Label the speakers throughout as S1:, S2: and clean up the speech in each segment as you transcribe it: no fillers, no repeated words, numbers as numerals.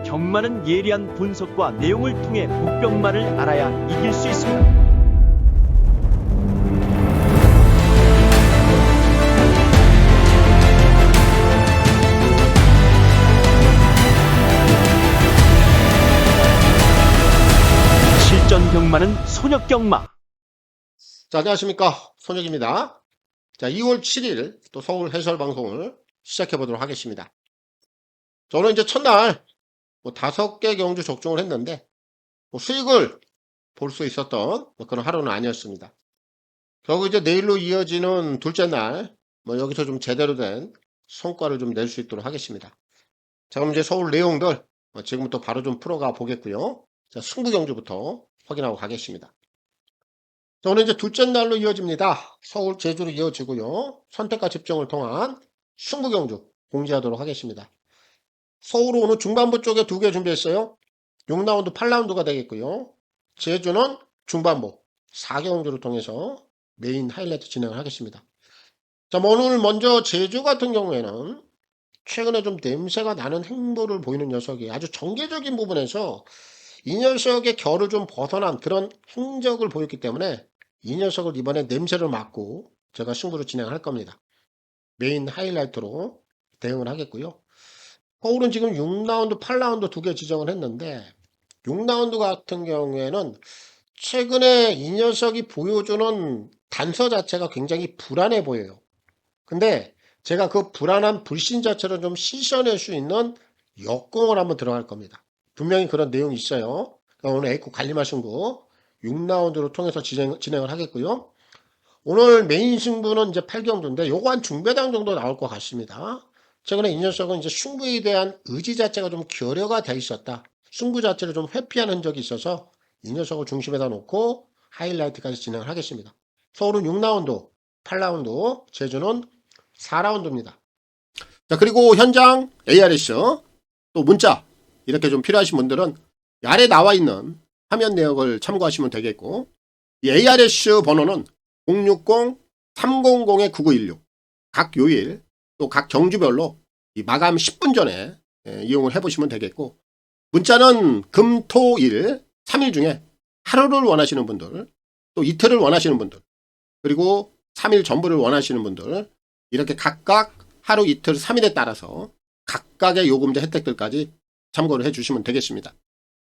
S1: 경마는 예리한 분석과 내용을 통해 복병마를 알아야 이길 수 있습니다. 실전 경마는 손혁경마.
S2: 자, 안녕하십니까. 손혁입니다. 자, 2월 7일 또 서울 해설 방송을 시작해 보도록 하겠습니다. 저는 이제 첫날 5개 경주 적중을 했는데 수익을 볼 수 있었던 그런 하루는 아니었습니다. 결국 이제 내일로 이어지는 둘째 날 여기서 좀 제대로 된 성과를 좀 낼 수 있도록 하겠습니다. 자, 그럼 이제 서울 내용들 지금부터 바로 좀 풀어가 보겠고요. 자, 승부 경주부터 확인하고 가겠습니다. 저는 이제 둘째 날로 이어집니다. 서울, 제주로 이어지고요. 선택과 집중을 통한 승부 경주 공지하도록 하겠습니다. 서울은 오늘 중반부 쪽에 2개 준비했어요. 6라운드, 8라운드가 되겠고요. 제주는 중반부 4개 경주를 통해서 메인 하이라이트 진행을 하겠습니다. 자, 오늘 먼저 제주 같은 경우에는 최근에 좀 냄새가 나는 행보를 보이는 녀석이 아주 정계적인 부분에서 이 녀석의 결을 좀 벗어난 그런 행적을 보였기 때문에 이 녀석을 이번에 냄새를 맡고 제가 승부를 진행할 겁니다. 메인 하이라이트로 대응을 하겠고요. 서울은 지금 6라운드, 8라운드 2개 지정을 했는데 6라운드 같은 경우에는 최근에 이 녀석이 보여주는 단서 자체가 굉장히 불안해 보여요. 근데 제가 그 불안한 불신 자체를 좀 씻어낼 수 있는 역공을 한번 들어갈 겁니다. 분명히 그런 내용이 있어요. 그러니까 오늘 A급 관리마승부 6라운드로 통해서 진행을 하겠고요. 오늘 메인 승부는 이제 8경주인데 요거 한 중배당 정도 나올 것 같습니다. 최근에 이 녀석은 이제 승부에 대한 의지 자체가 좀 결여가 돼 있었다. 승부 자체를 좀 회피한 흔적이 있어서 이 녀석을 중심에다 놓고 하이라이트까지 진행을 하겠습니다. 서울은 6라운드, 8라운드, 제주는 4라운드입니다. 자, 그리고 현장 ARS 또 문자 이렇게 좀 필요하신 분들은 아래 나와 있는 화면 내역을 참고하시면 되겠고 이 ARS 번호는 060-300-9916 각 요일 또 각 경주별로 이 마감 10분 전에 이용을 해보시면 되겠고 문자는 금, 토, 일 3일 중에 하루를 원하시는 분들 또 이틀을 원하시는 분들 그리고 3일 전부를 원하시는 분들 이렇게 각각 하루, 이틀, 3일에 따라서 각각의 요금제 혜택들까지 참고를 해주시면 되겠습니다.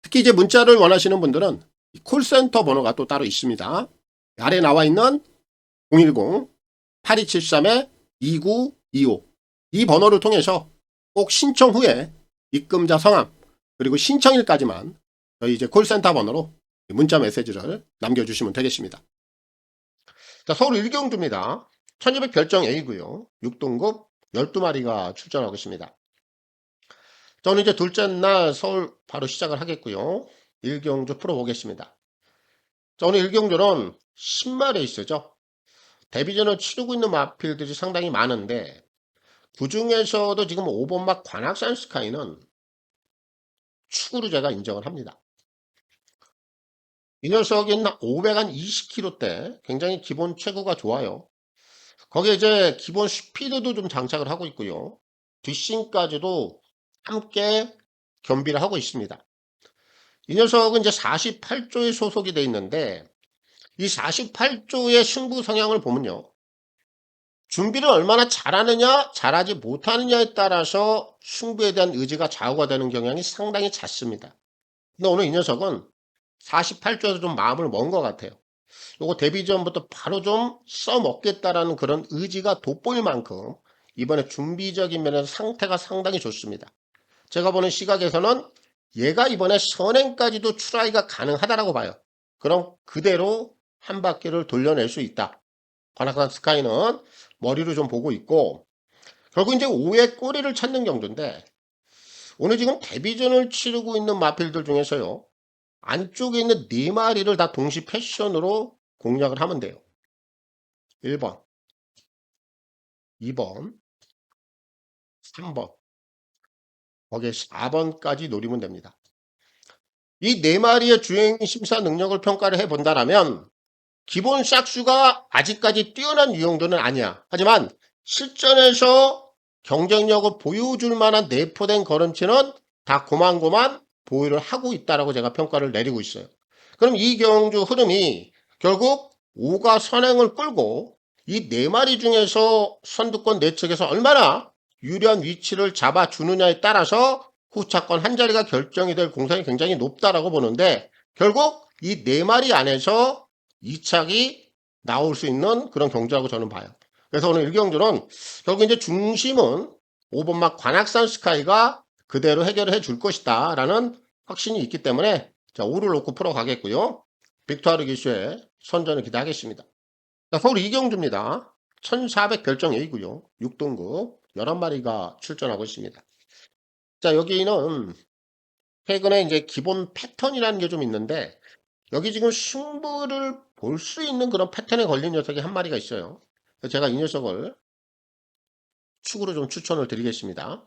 S2: 특히 이제 문자를 원하시는 분들은 콜센터 번호가 또 따로 있습니다. 아래 나와 있는 010-8273-2925 이 번호를 통해서 꼭 신청 후에 입금자 성함 그리고 신청일까지만 저희 이제 콜센터 번호로 문자 메시지를 남겨주시면 되겠습니다. 자, 서울 1경주입니다. 1200 별정 A고요. 6등급 12마리가 출전하고 있습니다. 저는 이제 둘째 날 서울 바로 시작을 하겠고요. 1경주 풀어보겠습니다. 저는 1경주는 10마리 있어죠. 데뷔전을 치르고 있는 마필들이 상당히 많은데 그 중에서도 지금 5번막 관악산 스카이는 축으로 제가 인정을 합니다. 이 녀석이 520km대 굉장히 기본 체구가 좋아요. 거기에 이제 기본 스피드도 좀 장착을 하고 있고요. 뒷심까지도 함께 겸비를 하고 있습니다. 이 녀석은 이제 48조에 소속이 되어 있는데 이 48조의 승부 성향을 보면요. 준비를 얼마나 잘하느냐 잘하지 못하느냐에 따라서 승부에 대한 의지가 좌우가 되는 경향이 상당히 잦습니다. 근데 오늘 이 녀석은 48조에서 좀 마음을 먹은 것 같아요. 요거 데뷔 전부터 바로 좀 써먹겠다라는 그런 의지가 돋보일 만큼 이번에 준비적인 면에서 상태가 상당히 좋습니다. 제가 보는 시각에서는 얘가 이번에 선행까지도 출하기가 가능하다라고 봐요. 그럼 그대로 한 바퀴를 돌려낼 수 있다. 관악산 스카이는 머리로 좀 보고 있고 결국 이제 5의 꼬리를 찾는 경주인데 오늘 지금 데뷔전을 치르고 있는 마필들 중에서요. 안쪽에 있는 4마리를 다 동시 패션으로 공략을 하면 돼요. 1번, 2번, 3번, 거기에 4번까지 노리면 됩니다. 이 4마리의 주행 심사 능력을 평가를 해본다면 기본 싹수가 아직까지 뛰어난 유형들은 아니야. 하지만 실전에서 경쟁력을 보여줄 만한 내포된 걸음치는 다 고만고만 보유를 하고 있다라고 제가 평가를 내리고 있어요. 그럼 이 경주 흐름이 결국 5가 선행을 끌고 이 4마리 중에서 선두권 내측에서 얼마나 유리한 위치를 잡아주느냐에 따라서 후차권 한 자리가 결정이 될 공산이 굉장히 높다라고 보는데, 결국 이 4마리 안에서 2착이 나올 수 있는 그런 경주라고 저는 봐요. 그래서 오늘 1경주는 결국 이제 중심은 5번막 관악산 스카이가 그대로 해결해 줄 것이다 라는 확신이 있기 때문에 자, 5를 놓고 풀어가겠고요. 빅토르 기수의 선전을 기대하겠습니다. 자, 서울 이경주입니다. 1400 별정 A고요. 6등급 11마리가 출전하고 있습니다. 자, 여기는 최근에 이제 기본 패턴이라는 게 좀 있는데, 여기 지금 승부를 볼 수 있는 그런 패턴에 걸린 녀석이 한 마리가 있어요. 제가 이 녀석을 축으로 좀 추천을 드리겠습니다.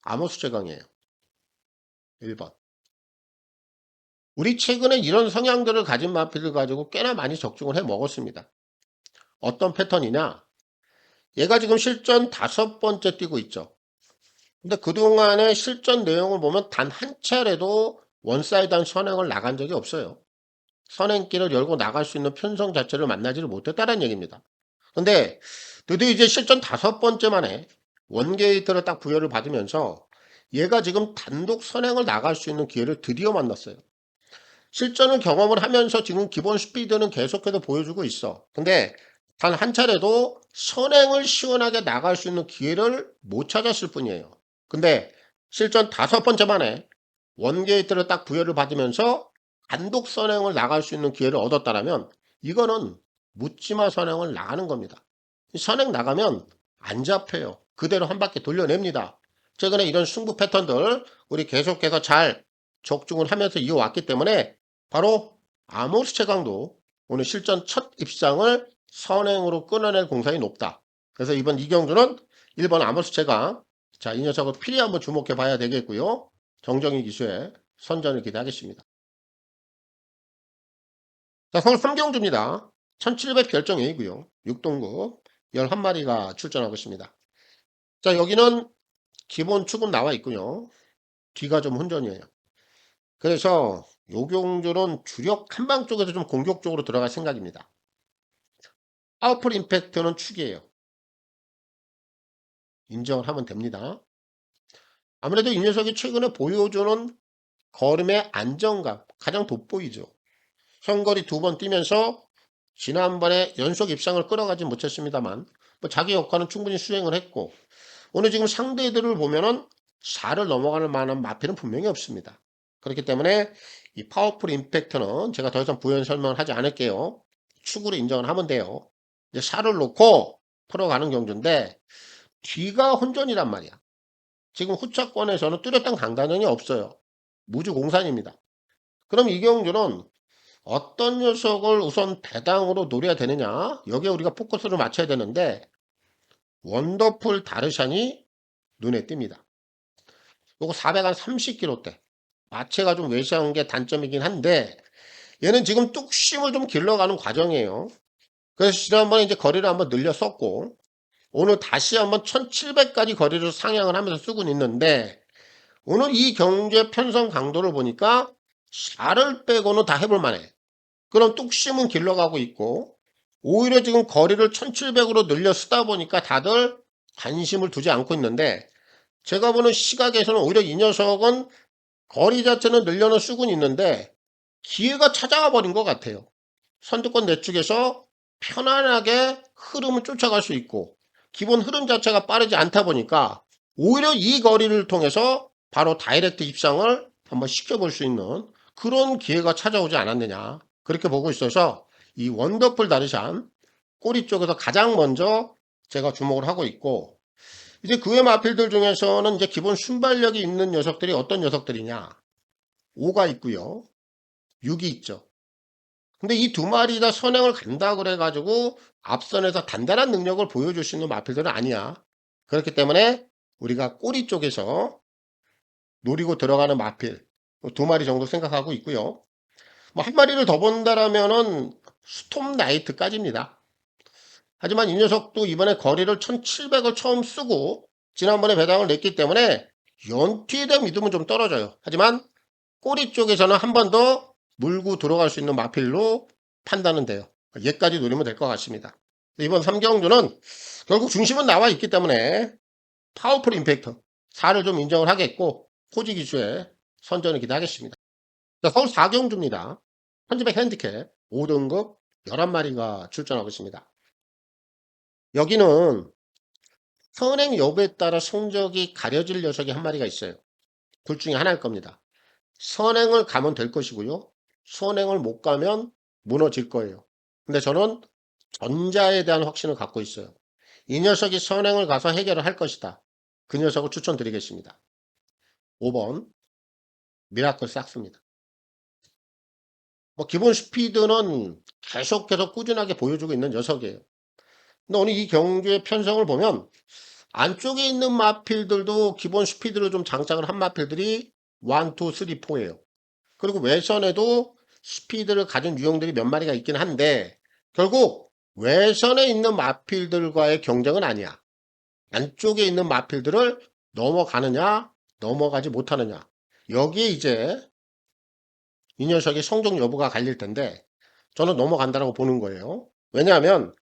S2: 아모스 제강이에요. 1번. 우리 최근에 이런 성향들을 가진 마필을 가지고 꽤나 많이 적중을 해 먹었습니다. 어떤 패턴이냐? 얘가 지금 실전 5번째 뛰고 있죠. 근데 그동안의 실전 내용을 보면 단 한 차례도 원사이드한 선행을 나간 적이 없어요. 선행길을 열고 나갈 수 있는 편성 자체를 만나지를 못했다는 얘기입니다. 근데 드디어 이제 실전 5번째 만에 원게이트를 딱 부여를 받으면서 얘가 지금 단독 선행을 나갈 수 있는 기회를 드디어 만났어요. 실전을 경험을 하면서 지금 기본 스피드는 계속해서 보여주고 있어. 근데 단 한 차례도 선행을 시원하게 나갈 수 있는 기회를 못 찾았을 뿐이에요. 근데 실전 5번째 만에 원게이트를 딱 부여를 받으면서 단독 선행을 나갈 수 있는 기회를 얻었다라면 이거는 묻지마 선행을 나가는 겁니다. 선행 나가면 안 잡혀요. 그대로 한 바퀴 돌려냅니다. 최근에 이런 승부 패턴들 우리 계속해서 잘 적중을 하면서 이어왔기 때문에 바로 아모스 최강도 오늘 실전 첫 입상을 선행으로 끊어낼 공산이 높다. 그래서 이번 이경주는 1번 아모스 최강, 자, 이 녀석을 필히 한번 주목해 봐야 되겠고요. 정정희 기수의 선전을 기대하겠습니다. 자, 서울 3경주입니다. 1700 결정 A고요. 6등급 11마리가 출전하고 있습니다. 자, 여기는 기본 축은 나와 있고요. 뒤가 좀 혼전이에요. 그래서 요 경주는 주력 한방 쪽에서 좀 공격적으로 들어갈 생각입니다. 파워풀 임팩트는 축이에요. 인정을 하면 됩니다. 아무래도 이 녀석이 최근에 보여주는 걸음의 안정감 가장 돋보이죠. 현거리 2번 뛰면서 지난번에 연속 입상을 끌어가지 못했습니다만 뭐 자기 역할은 충분히 수행을 했고, 오늘 지금 상대들을 보면은 4를 넘어가는 만한 마필은 분명히 없습니다. 그렇기 때문에 이 파워풀 임팩트는 제가 더 이상 부연 설명을 하지 않을게요. 축으로 인정을 하면 돼요. 이제 4를 놓고 풀어가는 경주인데 뒤가 혼전이란 말이야. 지금 후차권에서는 뚜렷한 강단형이 없어요. 무주공산입니다. 그럼 이 경주는 어떤 녀석을 우선 배당으로 노려야 되느냐? 여기에 우리가 포커스를 맞춰야 되는데 원더풀 다르샨이 눈에 띕니다. 요거 430kg대. 마체가 좀 외시한 게 단점이긴 한데 얘는 지금 뚝심을 좀 길러가는 과정이에요. 그래서 지난번에 이제 거리를 한번 늘렸었고 오늘 다시 한번 1700까지 거리를 상향을 하면서 쓰고 있는데, 오늘 이 경제 편성 강도를 보니까 4를 빼고는 다 해볼 만해. 그럼 뚝심은 길러가고 있고 오히려 지금 거리를 1700으로 늘려 쓰다 보니까 다들 관심을 두지 않고 있는데, 제가 보는 시각에서는 오히려 이 녀석은 거리 자체는 늘려는 쓰고 있는데 기회가 찾아와 버린 것 같아요. 선두권 내쪽에서 편안하게 흐름을 쫓아갈 수 있고 기본 흐름 자체가 빠르지 않다 보니까 오히려 이 거리를 통해서 바로 다이렉트 입상을 한번 시켜볼 수 있는 그런 기회가 찾아오지 않았느냐, 그렇게 보고 있어서 이 원더풀 다르샨 꼬리 쪽에서 가장 먼저 제가 주목을 하고 있고, 이제 그외 마필들 중에서는 이제 기본 순발력이 있는 녀석들이 어떤 녀석들이냐, 5가 있고요, 6이 있죠. 근데 이 2마리 다 선행을 간다 그래가지고 앞선에서 단단한 능력을 보여줄 수 있는 마필들은 아니야. 그렇기 때문에 우리가 꼬리 쪽에서 노리고 들어가는 마필 2마리 정도 생각하고 있고요. 뭐 한 마리를 더 본다라면은 스톰 나이트까지입니다. 하지만 이 녀석도 이번에 거리를 1700을 처음 쓰고 지난번에 배당을 냈기 때문에 연티에 대한 믿음은 좀 떨어져요. 하지만 꼬리 쪽에서는 한 번 더 물고 들어갈 수 있는 마필로 판단은 돼요. 얘까지 노리면 될 것 같습니다. 이번 3경주는 결국 중심은 나와 있기 때문에 파워풀 임팩트 4를 좀 인정을 하겠고 코지 기수에 선전을 기대하겠습니다. 자, 서울 4경주입니다. 현지백 핸디캡 5등급 11마리가 출전하고 있습니다. 여기는 선행 여부에 따라 성적이 가려질 녀석이 한 마리가 있어요. 둘 중에 하나일 겁니다. 선행을 가면 될 것이고요. 선행을 못 가면 무너질 거예요. 근데 저는 전자에 대한 확신을 갖고 있어요. 이 녀석이 선행을 가서 해결을 할 것이다. 그 녀석을 추천드리겠습니다. 5번 미라클 삭스입니다. 기본 스피드는 계속해서 꾸준하게 보여주고 있는 녀석이에요. 근데 오늘 이 경주의 편성을 보면 안쪽에 있는 마필들도 기본 스피드를 좀 장착을 한 마필들이 1, 2, 3, 4예요. 그리고 외선에도 스피드를 가진 유형들이 몇 마리가 있긴 한데 결국 외선에 있는 마필들과의 경쟁은 아니야. 안쪽에 있는 마필들을 넘어가느냐 넘어가지 못하느냐, 여기에 이제 이 녀석의 성적 여부가 갈릴 텐데 저는 넘어간다고 보는 거예요. 왜냐하면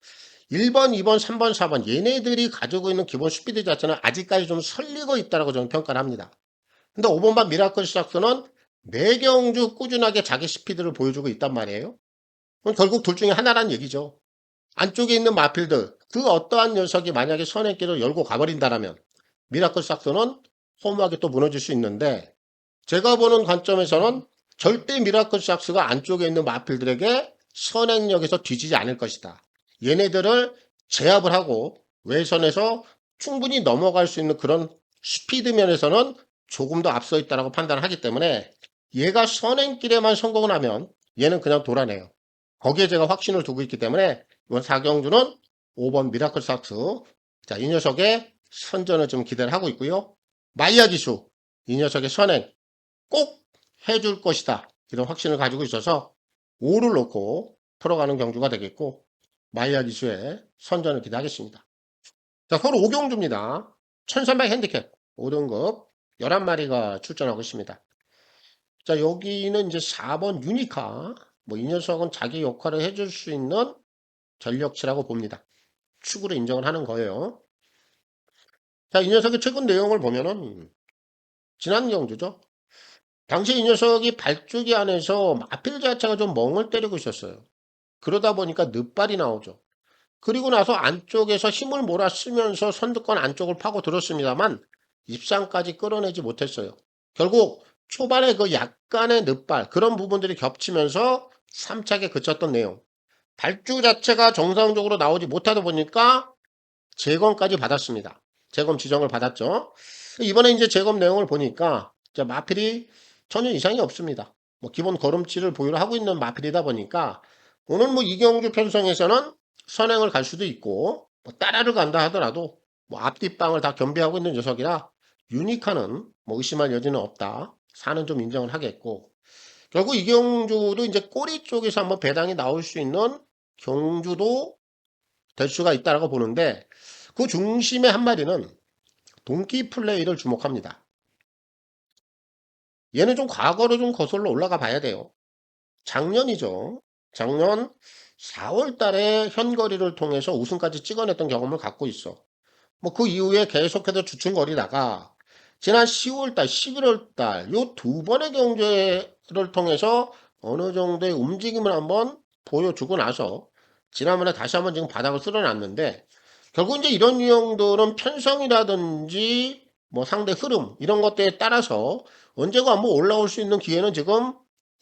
S2: 1번, 2번, 3번, 4번 얘네들이 가지고 있는 기본 스피드 자체는 아직까지 좀 설리고 있다고 저는 평가를 합니다. 근데 5번반 미라클 삭스는 매경주 꾸준하게 자기 스피드를 보여주고 있단 말이에요. 그럼 결국 둘 중에 하나란 얘기죠. 안쪽에 있는 마필들, 그 어떠한 녀석이 만약에 선행길을 열고 가버린다면 미라클 삭스는 허무하게 또 무너질 수 있는데, 제가 보는 관점에서는 절대 미라클 삭스가 안쪽에 있는 마필들에게 선행력에서 뒤지지 않을 것이다. 얘네들을 제압을 하고 외선에서 충분히 넘어갈 수 있는 그런 스피드 면에서는 조금 더 앞서 있다고 판단을 하기 때문에 얘가 선행길에만 성공을 하면 얘는 그냥 돌아내요. 거기에 제가 확신을 두고 있기 때문에 이번 4경주는 5번 미라클 삭스, 자, 이 녀석의 선전을 좀 기대를 하고 있고요. 마이야 기수, 이 녀석의 선행 꼭 해줄 것이다, 이런 확신을 가지고 있어서 5를 놓고 풀어가는 경주가 되겠고 마이야 기수의 선전을 기대하겠습니다. 자, 서로 5경주입니다. 1300 핸디캡 5등급 11마리가 출전하고 있습니다. 자, 여기는 이제 4번 유니카, 이 녀석은 자기 역할을 해줄 수 있는 전력치라고 봅니다. 축으로 인정을 하는 거예요. 자, 이 녀석의 최근 내용을 보면은 지난 경주죠. 당시 이 녀석이 발주기 안에서 마필 자체가 좀 멍을 때리고 있었어요. 그러다 보니까 늪발이 나오죠. 그리고 나서 안쪽에서 힘을 몰아 쓰면서 선두권 안쪽을 파고 들었습니다만 입상까지 끌어내지 못했어요. 결국 초반에 그 약간의 늪발, 그런 부분들이 겹치면서 3착에 그쳤던 내용. 발주 자체가 정상적으로 나오지 못하다 보니까 재검까지 받았습니다. 재검 지정을 받았죠. 이번에 이제 재검 내용을 보니까 마필이 전혀 이상이 없습니다. 기본 걸음치를 보유를 하고 있는 마필이다 보니까 오늘 이경주 편성에서는 선행을 갈 수도 있고 따라를 간다 하더라도 앞뒷방을 다 겸비하고 있는 녀석이라 유니카는 의심할 여지는 없다. 4는 좀 인정을 하겠고, 결국 이경주도 이제 꼬리 쪽에서 한번 배당이 나올 수 있는 경주도 될 수가 있다고 보는데, 그 중심의 한 마리는 동키 플레이를 주목합니다. 얘는 좀 과거로 좀 거슬러 올라가 봐야 돼요. 작년이죠. 작년 4월 달에 현거리를 통해서 우승까지 찍어냈던 경험을 갖고 있어. 그 이후에 계속해서 주춤거리다가 지난 10월 달, 11월 달 요 두 번의 경주를 통해서 어느 정도의 움직임을 한번 보여주고 나서 지난번에 다시 한번 지금 바닥을 쓸어놨는데, 결국 이제 이런 유형들은 편성이라든지 상대 흐름 이런 것들에 따라서 언제가 한번 올라올 수 있는 기회는 지금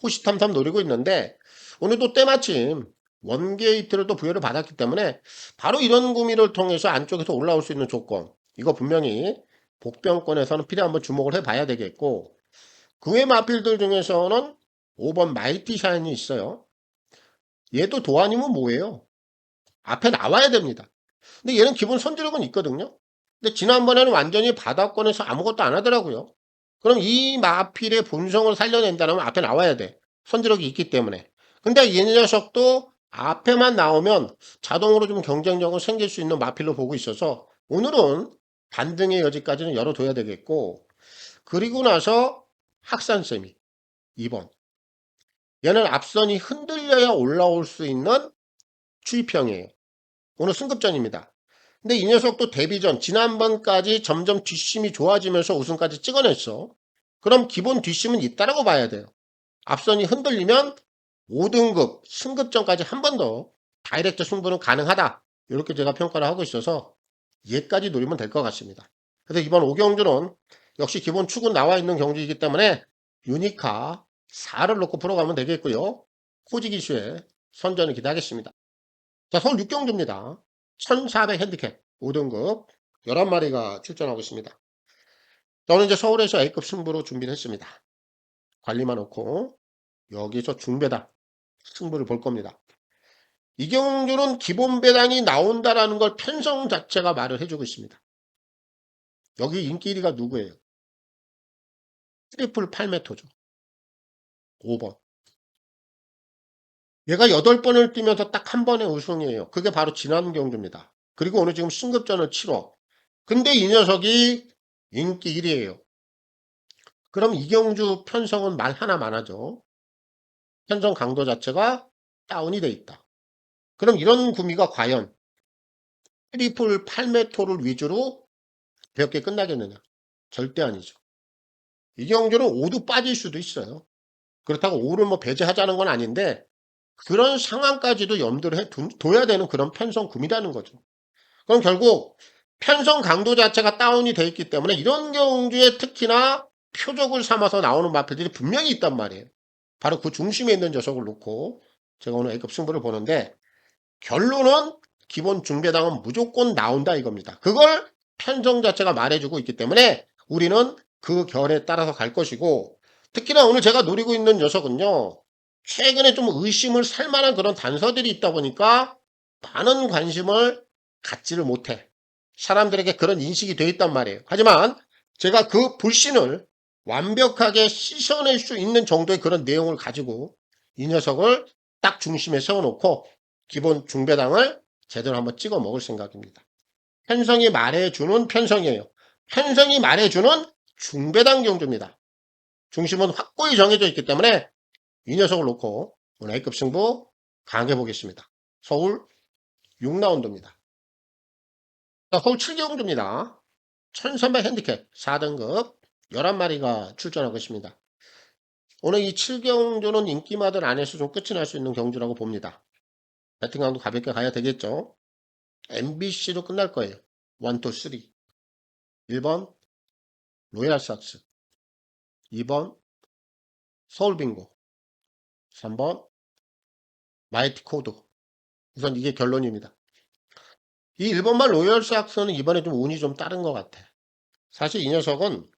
S2: 호시탐탐 노리고 있는데, 오늘도 때마침 원게이트를 또 부여를 받았기 때문에 바로 이런 구미를 통해서 안쪽에서 올라올 수 있는 조건, 이거 분명히 복병권에서는 필히 한번 주목을 해봐야 되겠고, 그 외 마필들 중에서는 5번 마이티 샤인이 있어요. 얘도 도안이면 뭐예요? 앞에 나와야 됩니다. 근데 얘는 기본 선지력은 있거든요. 근데 지난번에는 완전히 바닥권에서 아무것도 안 하더라고요. 그럼 이 마필의 본성을 살려낸다면 앞에 나와야 돼. 선지력이 있기 때문에. 근데 이 녀석도 앞에만 나오면 자동으로 좀 경쟁력은 생길 수 있는 마필로 보고 있어서 오늘은 반등의 여지까지는 열어둬야 되겠고, 그리고 나서 학산세미 2번. 얘는 앞선이 흔들려야 올라올 수 있는 추이평이에요. 오늘 승급전입니다. 근데 이 녀석도 데뷔전 지난번까지 점점 뒷심이 좋아지면서 우승까지 찍어냈어. 그럼 기본 뒷심은 있다라고 봐야 돼요. 앞선이 흔들리면 5등급 승급전까지 한 번 더 다이렉트 승부는 가능하다. 이렇게 제가 평가를 하고 있어서 얘까지 노리면 될 것 같습니다. 그래서 이번 5경주는 역시 기본 축은 나와 있는 경주이기 때문에 유니카 4를 놓고 풀어가면 되겠고요. 코지 기수의 선전을 기대하겠습니다. 자, 서울 6경주입니다. 1400 핸디캡 5등급 11마리가 출전하고 있습니다. 저는 이제 서울에서 A급 승부로 준비를 했습니다. 관리만 놓고 여기서 중배당 승부를 볼 겁니다. 이 경주는 기본 배당이 나온다라는 걸 편성 자체가 말을 해주고 있습니다. 여기 인기 1위가 누구예요? 트리플 8m죠. 5번. 얘가 8번을 뛰면서 딱 한 번의 우승이에요. 그게 바로 지난 경주입니다. 그리고 오늘 지금 승급전을 치러. 근데 이 녀석이 인기 1위예요. 그럼 이경주 편성은 말 하나만 하죠. 편성 강도 자체가 다운이 돼 있다. 그럼 이런 구미가 과연 트리플 8m를 위주로 가볍게 끝나겠느냐? 절대 아니죠. 이경주는 5도 빠질 수도 있어요. 그렇다고 5를 뭐 배제하자는 건 아닌데 그런 상황까지도 염두를 둬야 되는 그런 편성 구미라는 거죠. 그럼 결국 편성 강도 자체가 다운이 돼 있기 때문에 이런 경주에 특히나 표적을 삼아서 나오는 마필들이 분명히 있단 말이에요. 바로 그 중심에 있는 녀석을 놓고 제가 오늘 A급 승부를 보는데 결론은 기본 중배당은 무조건 나온다 이겁니다. 그걸 편성 자체가 말해주고 있기 때문에 우리는 그 결에 따라서 갈 것이고 특히나 오늘 제가 노리고 있는 녀석은요. 최근에 좀 의심을 살 만한 그런 단서들이 있다 보니까 많은 관심을 갖지를 못해. 사람들에게 그런 인식이 돼 있단 말이에요. 하지만 제가 그 불신을 완벽하게 씻어낼 수 있는 정도의 그런 내용을 가지고 이 녀석을 딱 중심에 세워놓고 기본 중배당을 제대로 한번 찍어 먹을 생각입니다. 편성이 말해주는 편성이에요. 편성이 말해주는 중배당 경주입니다. 중심은 확고히 정해져 있기 때문에 이 녀석을 놓고 오늘 A급 승부 강해 보겠습니다. 서울 6라운드입니다. 자, 서울 7경주입니다. 1300 핸디캡 4등급 11마리가 출전하고 있습니다. 오늘 이 7경주는 인기마들 안에서 좀 끝이 날 수 있는 경주라고 봅니다. 배팅강도 가볍게 가야 되겠죠. MBC로 끝날 거예요. 1, 2, 3. 1번 로얄삭스 2번 서울빙고 3번 마이티 코드. 우선 이게 결론입니다. 이 1번만 로얄삭스는 이번에 좀 운이 좀 다른 것 같아. 사실 이 녀석은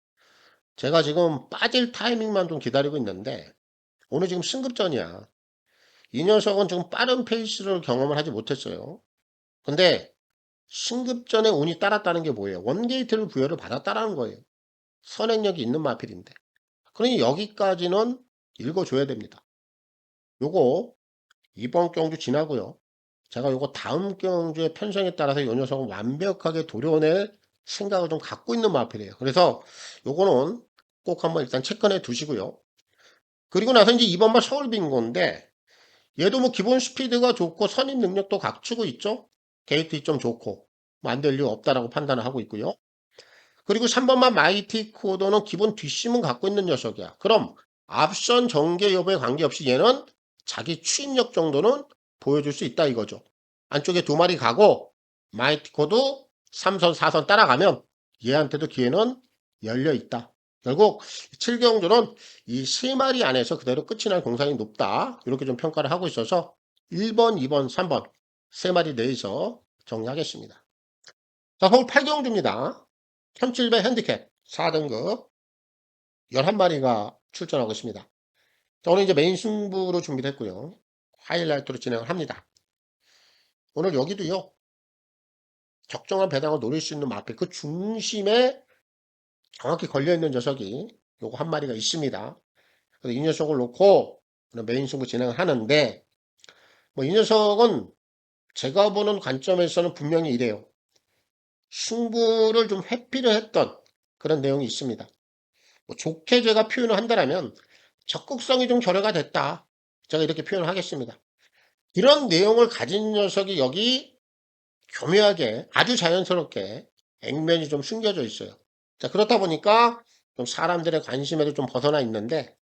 S2: 제가 지금 빠질 타이밍만 좀 기다리고 있는데 오늘 지금 승급전이야. 이 녀석은 지금 빠른 페이스를 경험을 하지 못했어요. 근데 승급전에 운이 따랐다는 게 뭐예요? 원게이트를 부여를 받았다라는 거예요. 선행력이 있는 마필인데. 그러니 여기까지는 읽어줘야 됩니다. 요거 이번 경주 지나고요. 제가 요거 다음 경주의 편성에 따라서 이 녀석은 완벽하게 도려낼 생각을 좀 갖고 있는 마필이에요. 그래서 요거는 꼭 한번 일단 체크해 두시고요. 그리고 나서 이제 2번만 서울빙고인데 얘도 뭐 기본 스피드가 좋고 선임 능력도 갖추고 있죠. 게이트 좀 좋고 뭐 안 될 이유 없다라고 판단을 하고 있고요. 그리고 3번만 마이티 코더는 기본 뒷심은 갖고 있는 녀석이야. 그럼 앞선 전개 여부에 관계없이 얘는 자기 추임력 정도는 보여줄 수 있다 이거죠. 안쪽에 2마리 가고 마이티 코도 3선 4선 따라가면 얘한테도 기회는 열려 있다. 결국 7경주는 이 3마리 안에서 그대로 끝이 날 공산이 높다. 이렇게 좀 평가를 하고 있어서 1번, 2번, 3번 3마리 내에서 정리하겠습니다. 자, 서울 8경주입니다. 1700 핸디캡 4등급 11마리가 출전하고 있습니다. 자, 오늘 이제 메인 승부로 준비를 했고요. 하이라이트로 진행을 합니다. 오늘 여기도요. 적정한 배당을 노릴 수 있는 마필 그 중심에 정확히 걸려있는 녀석이 요거 한 마리가 있습니다. 그래서 이 녀석을 놓고 메인 승부 진행을 하는데 뭐 이 녀석은 제가 보는 관점에서는 분명히 이래요. 승부를 좀 회피를 했던 그런 내용이 있습니다. 뭐 좋게 제가 표현을 한다면 적극성이 좀 결여가 됐다. 제가 이렇게 표현을 하겠습니다. 이런 내용을 가진 녀석이 여기 교묘하게 아주 자연스럽게 액면이 좀 숨겨져 있어요. 자, 그렇다 보니까 좀 사람들의 관심에도 좀 벗어나 있는데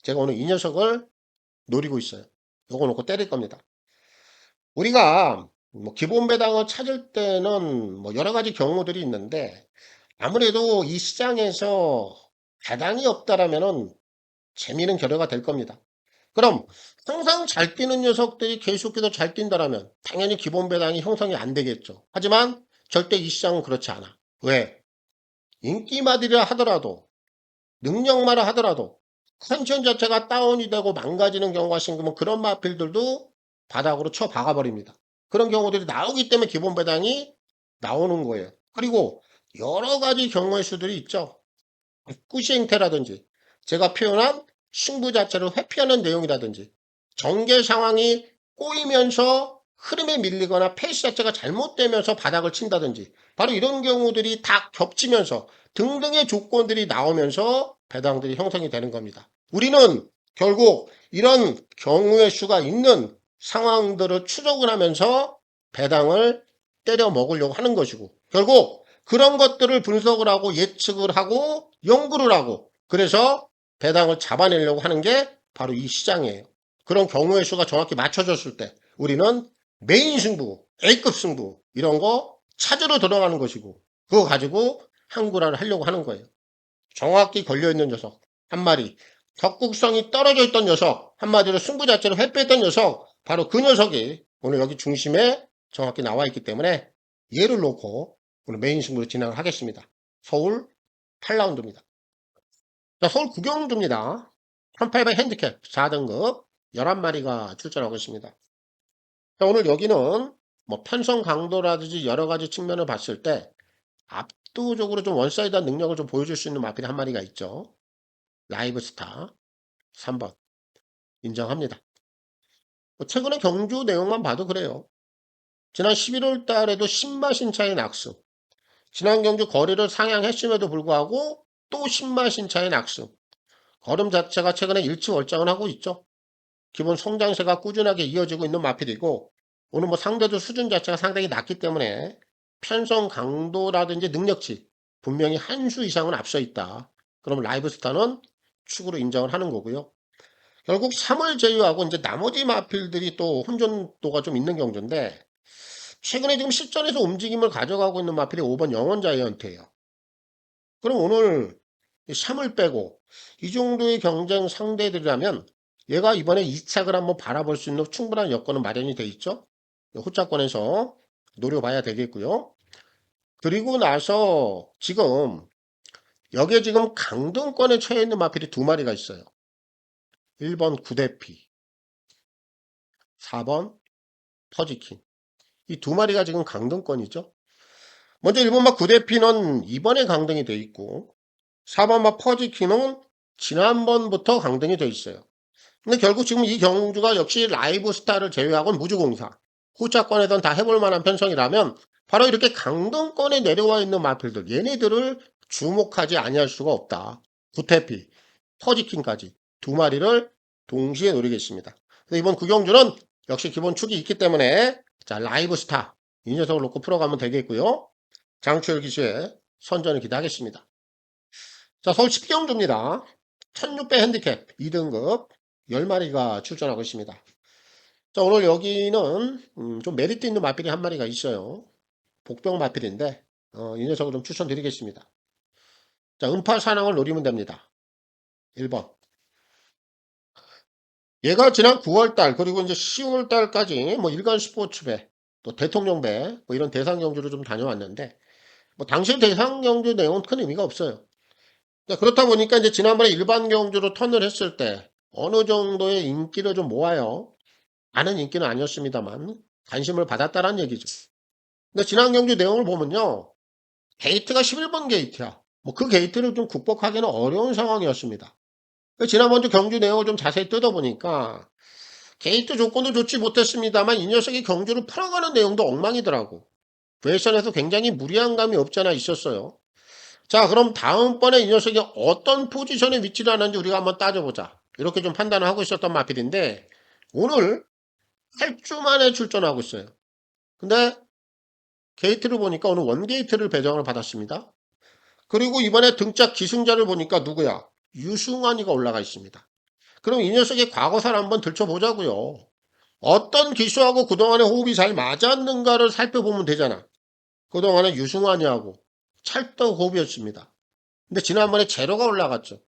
S2: 제가 오늘 이 녀석을 노리고 있어요. 요거 놓고 때릴 겁니다. 우리가 뭐 기본 배당을 찾을 때는 뭐 여러 가지 경우들이 있는데 아무래도 이 시장에서 배당이 없다라면은 재미는 결여가 될 겁니다. 그럼 항상 잘 뛰는 녀석들이 계속해서 잘 뛴다라면 당연히 기본 배당이 형성이 안 되겠죠. 하지만 절대 이 시장은 그렇지 않아. 왜? 인기마들이라 하더라도 능력마라 하더라도 컨디션 자체가 다운이 되고 망가지는 경우가 생기면 그런 마필들도 바닥으로 쳐 박아버립니다. 그런 경우들이 나오기 때문에 기본 배당이 나오는 거예요. 그리고 여러 가지 경우의 수들이 있죠. 꾸시 행태라든지 제가 표현한 승부 자체를 회피하는 내용이라든지 전개 상황이 꼬이면서 흐름에 밀리거나 페이스 자체가 잘못되면서 바닥을 친다든지 바로 이런 경우들이 다 겹치면서 등등의 조건들이 나오면서 배당들이 형성이 되는 겁니다. 우리는 결국 이런 경우의 수가 있는 상황들을 추적을 하면서 배당을 때려 먹으려고 하는 것이고 결국 그런 것들을 분석을 하고 예측을 하고 연구를 하고 그래서 배당을 잡아내려고 하는 게 바로 이 시장이에요. 그런 경우의 수가 정확히 맞춰졌을 때 우리는 메인 승부, A급 승부 이런 거 찾으러 들어가는 것이고 그거 가지고 한구라를 하려고 하는 거예요. 정확히 걸려있는 녀석 한 마리, 적극성이 떨어져 있던 녀석 한마디로 승부 자체를 회피했던 녀석 바로 그 녀석이 오늘 여기 중심에 정확히 나와 있기 때문에 얘를 놓고 오늘 메인 승부로 진행을 하겠습니다. 서울 8라운드입니다. 자, 서울 구경주입니다. 1800 핸디캡 4등급 11마리가 출전하고 있습니다. 자, 오늘 여기는 뭐 편성 강도라든지 여러 가지 측면을 봤을 때 압도적으로 좀 원사이드한 능력을 좀 보여줄 수 있는 마필이 한 마리가 있죠. 라이브스타 3번 인정합니다. 뭐 최근에 경주 내용만 봐도 그래요. 지난 11월 달에도 신마신차의 낙승 지난 경주 거리를 상향했음에도 불구하고 또 신마신차의 낙승 걸음 자체가 최근에 일치월장을 하고 있죠. 기본 성장세가 꾸준하게 이어지고 있는 마필이고 오늘 뭐 상대도 수준 자체가 상당히 낮기 때문에 편성 강도라든지 능력치 분명히 한 수 이상은 앞서 있다. 그럼 라이브스타는 축으로 인정을 하는 거고요. 결국 3을 제외하고 이제 나머지 마필들이 또 혼전도가 좀 있는 경주인데 최근에 지금 실전에서 움직임을 가져가고 있는 마필이 5번 영원 자이언트예요. 그럼 오늘 3을 빼고 이 정도의 경쟁 상대들이라면 얘가 이번에 2착을 한번 바라볼 수 있는 충분한 여건은 마련이 돼 있죠. 호차권에서 노려봐야 되겠고요. 그리고 나서 지금 여기에 지금 강등권에 처해 있는 마필이 두 마리가 있어요. 1번 구대피, 4번 퍼지킨. 이 두 마리가 지금 강등권이죠. 먼저 1번 막 구대피는 이번에 강등이 돼 있고 4번 막 퍼지킨은 지난번부터 강등이 돼 있어요. 근데 결국 지금 이 경주가 역시 라이브스타를 제외하고는 무주공사 후차권에선 다 해볼 만한 편성이라면 바로 이렇게 강등권에 내려와 있는 마필들 얘네들을 주목하지 아니할 수가 없다. 구태피, 퍼지킨까지 두 마리를 동시에 노리겠습니다. 이번 구경주는 역시 기본 축이 있기 때문에 자 라이브스타 이 녀석을 놓고 풀어가면 되겠고요. 장추열 기수의 선전을 기대하겠습니다. 자 서울 10경주입니다. 1600 핸디캡 2등급 10마리가 출전하고 있습니다. 자, 오늘 여기는 좀 메리트 있는 마필이 한 마리가 있어요. 복병 마필인데 이 녀석을 좀 추천드리겠습니다. 자, 음파 사냥을 노리면 됩니다. 1번. 얘가 지난 9월달 그리고 이제 10월달까지 뭐 일간 스포츠배 또 대통령배 뭐 이런 대상 경주를 좀 다녀왔는데 뭐 당시 대상 경주 내용은 큰 의미가 없어요. 자, 그렇다 보니까 이제 지난번에 일반 경주로 턴을 했을 때 어느 정도의 인기를 좀 모아요. 많은 인기는 아니었습니다만 관심을 받았다라는 얘기죠. 근데 지난 경주 내용을 보면요. 게이트가 11번 게이트야. 뭐 그 게이트를 좀 극복하기는 어려운 상황이었습니다. 지난번 주 경주 내용을 좀 자세히 뜯어보니까 게이트 조건도 좋지 못했습니다만 이 녀석이 경주를 풀어가는 내용도 엉망이더라고. 웨이션에서 굉장히 무리한 감이 없지 않아 있었어요. 자, 그럼 다음번에 이 녀석이 어떤 포지션에 위치를 하는지 우리가 한번 따져보자. 이렇게 좀 판단을 하고 있었던 마필인데, 오늘 8주 만에 출전하고 있어요. 근데 게이트를 보니까 오늘 원게이트를 배정을 받았습니다. 그리고 이번에 등짝 기승자를 보니까 누구야? 유승환이가 올라가 있습니다. 그럼 이 녀석의 과거사를 한번 들춰보자고요. 어떤 기수하고 그동안에 호흡이 잘 맞았는가를 살펴보면 되잖아. 그동안에 유승환이하고 찰떡 호흡이었습니다. 근데 지난번에 제로가 올라갔죠.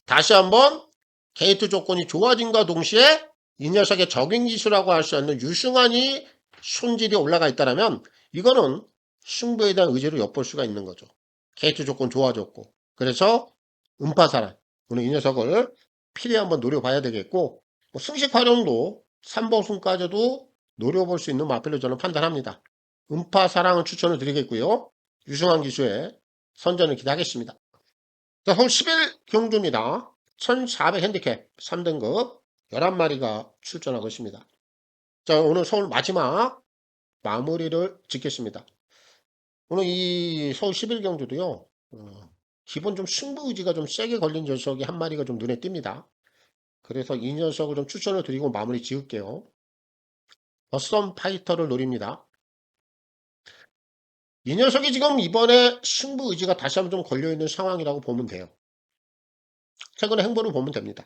S2: 다시 한번 게이트 조건이 좋아진과 동시에 이 녀석의 적인 기수라고 할 수 있는 유승환이 손질이 올라가 있다면 이거는 승부에 대한 의지를 엿볼 수가 있는 거죠. 게이트 조건 좋아졌고. 그래서 음파사랑 오늘 이 녀석을 필히 한번 노려봐야 되겠고, 승식 활용도 3번순까지도 노려볼 수 있는 마필로 저는 판단합니다. 음파사랑을 추천을 드리겠고요. 유승환 기수의 선전을 기대하겠습니다. 자, 서울 10일 경주입니다. 1400 핸디캡 3등급 11마리가 출전하고 있습니다. 자, 오늘 서울 마지막 마무리를 짓겠습니다. 오늘 이 서울 10일 경주도요, 기본 좀 승부 의지가 좀 세게 걸린 녀석이 한 마리가 좀 눈에 띕니다. 그래서 이 녀석을 좀 추천을 드리고 마무리 지을게요. 어썸 파이터를 노립니다. 이 녀석이 지금 이번에 승부 의지가 다시 한번 좀 걸려있는 상황이라고 보면 돼요. 최근에 행보를 보면 됩니다.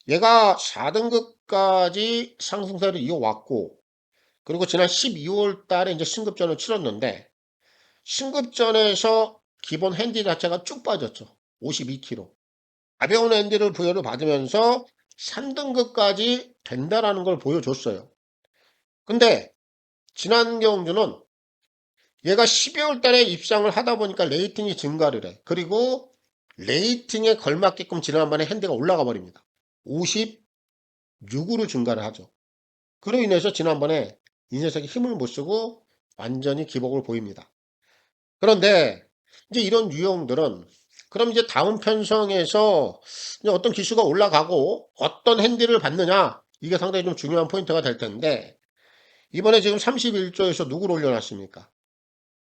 S2: 얘가 4등급까지 상승세를 이어왔고, 그리고 지난 12월 달에 이제 신급전을 치렀는데, 신급전에서 기본 핸디 자체가 쭉 빠졌죠. 52kg. 가벼운 핸디를 부여를 받으면서 3등급까지 된다라는 걸 보여줬어요. 근데 지난 경주는 얘가 12월 달에 입상을 하다 보니까 레이팅이 증가를 해. 그리고 레이팅에 걸맞게끔 지난번에 핸디가 올라가 버립니다. 56으로 증가를 하죠. 그로 인해서 지난번에 이 녀석이 힘을 못 쓰고 완전히 기복을 보입니다. 그런데 이제 이런 유형들은 그럼 이제 다음 편성에서 이제 어떤 기수가 올라가고 어떤 핸디를 받느냐, 이게 상당히 좀 중요한 포인트가 될 텐데, 이번에 지금 31조에서 누구를 올려놨습니까?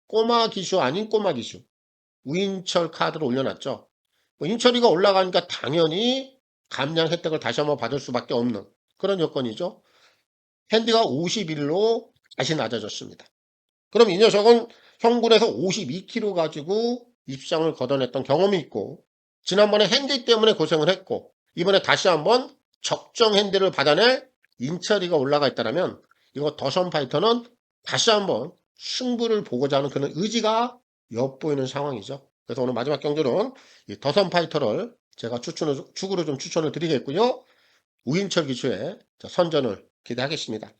S2: 꼬마 기수 아닌 꼬마 기수 우인철 카드를 올려놨죠. 우인철이가 올라가니까 당연히 감량 혜택을 다시 한번 받을 수밖에 없는 그런 여건이죠. 핸디가 51로 다시 낮아졌습니다. 그럼 이 녀석은 형군에서 52kg 가지고 입상을 걷어냈던 경험이 있고, 지난번에 핸디 때문에 고생을 했고, 이번에 다시 한번 적정 핸디를 받아낼 인철이가 올라가 있다면, 이거 더선 파이터는 다시 한번 승부를 보고자 하는 그런 의지가 엿보이는 상황이죠. 그래서 오늘 마지막 경주는 이 더선 파이터를 제가 축으로 좀 추천을 드리겠고요. 우인철 기수의 선전을 기대하겠습니다.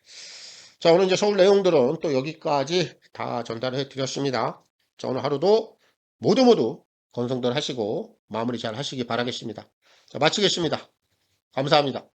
S2: 자, 오늘 이제 서울 내용들은 또 여기까지 다 전달해 드렸습니다. 자, 오늘 하루도 모두 건성들 하시고 마무리 잘 하시기 바라겠습니다. 자, 마치겠습니다. 감사합니다.